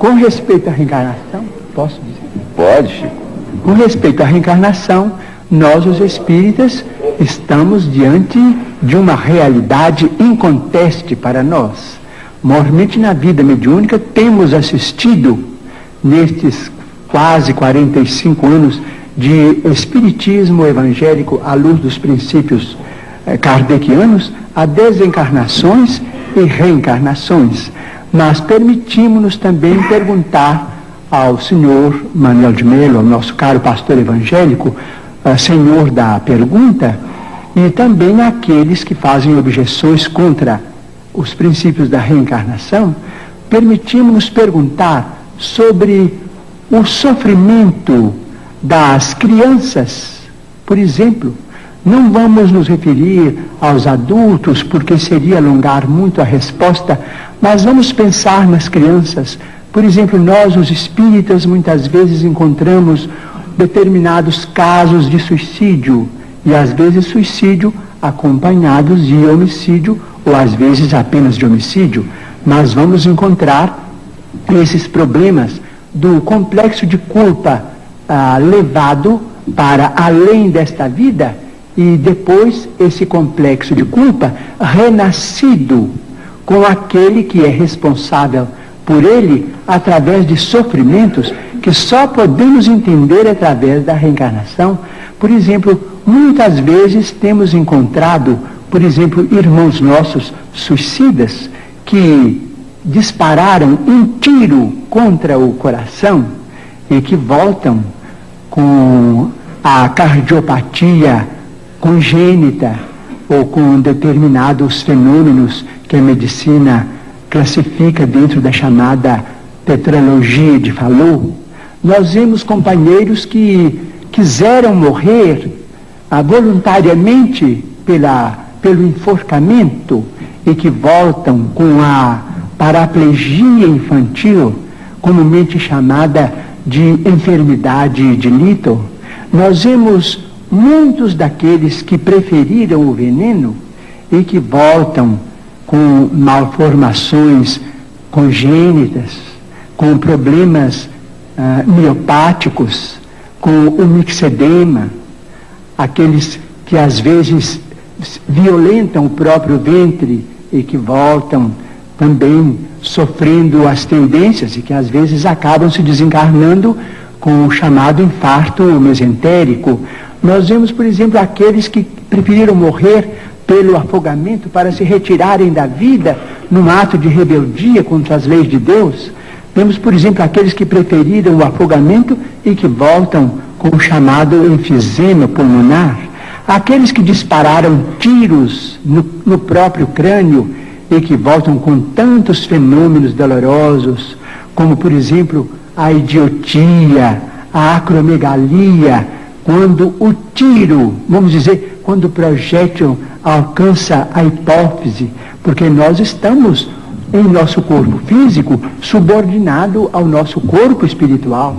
Com respeito à reencarnação, posso dizer? Pode, Chico. Com respeito à reencarnação, nós, os espíritas, estamos diante de uma realidade inconteste para nós. Mormente na vida mediúnica, temos assistido, nestes quase 45 anos de espiritismo evangélico à luz dos princípios kardecianos, a desencarnações e reencarnações. Mas permitimos-nos também perguntar ao senhor Manuel de Melo, ao nosso caro pastor evangélico, senhor da pergunta, e também àqueles que fazem objeções contra os princípios da reencarnação, permitimos-nos perguntar sobre o sofrimento das crianças, por exemplo. Não vamos nos referir aos adultos, porque seria alongar muito a resposta, mas vamos pensar nas crianças. Por exemplo, nós, os espíritas, muitas vezes encontramos determinados casos de suicídio, e às vezes suicídio acompanhados de homicídio, ou às vezes apenas de homicídio. Mas vamos encontrar esses problemas do complexo de culpa levado para além desta vida, e depois esse complexo de culpa renascido com aquele que é responsável por ele através de sofrimentos que só podemos entender através da reencarnação. Por exemplo, muitas vezes temos encontrado, por exemplo, irmãos nossos suicidas que dispararam um tiro contra o coração e que voltam com a cardiopatia congênita ou com determinados fenômenos que a medicina classifica dentro da chamada tetralogia de Fallot. Nós vemos companheiros que quiseram morrer voluntariamente pelo enforcamento e que voltam com a paraplegia infantil, comumente chamada de enfermidade de Little. Nós vemos muitos daqueles que preferiram o veneno e que voltam com malformações congênitas, com problemas miopáticos, com o mixedema, aqueles que às vezes violentam o próprio ventre e que voltam também sofrendo as tendências e que às vezes acabam se desencarnando com o chamado infarto mesentérico. Nós vemos, por exemplo, aqueles que preferiram morrer pelo afogamento para se retirarem da vida num ato de rebeldia contra as leis de Deus. Vemos, por exemplo, aqueles que preferiram o afogamento e que voltam com o chamado enfisema pulmonar. Aqueles que dispararam tiros no próprio crânio e que voltam com tantos fenômenos dolorosos, como, por exemplo, a idiotia, a acromegalia, quando o tiro, vamos dizer, quando o projétil alcança a hipófise, porque nós estamos em nosso corpo físico subordinado ao nosso corpo espiritual.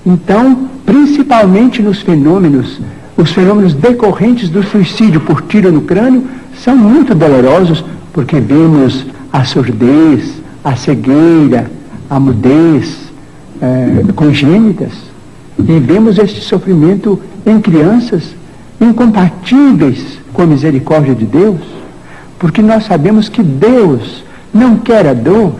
Então, principalmente nos fenômenos, os fenômenos decorrentes do suicídio por tiro no crânio são muito dolorosos, porque vemos a surdez, a cegueira, a mudez congênitas, e vemos este sofrimento em crianças incompatíveis com a misericórdia de Deus, porque nós sabemos que Deus não quer a dor.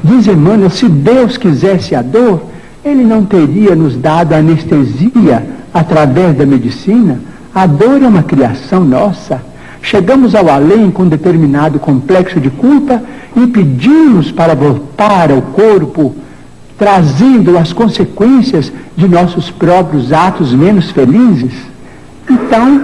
Diz Emmanuel, se Deus quisesse a dor, Ele não teria nos dado anestesia através da medicina. A dor é uma criação nossa. Chegamos ao além com determinado complexo de culpa e pedimos para voltar ao corpo, trazendo as consequências de nossos próprios atos menos felizes. Então,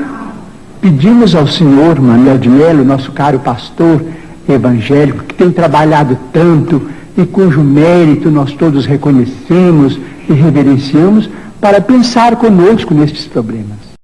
pedimos ao senhor Manuel de Melo, nosso caro pastor evangélico, que tem trabalhado tanto e cujo mérito nós todos reconhecemos e reverenciamos, para pensar conosco nestes problemas.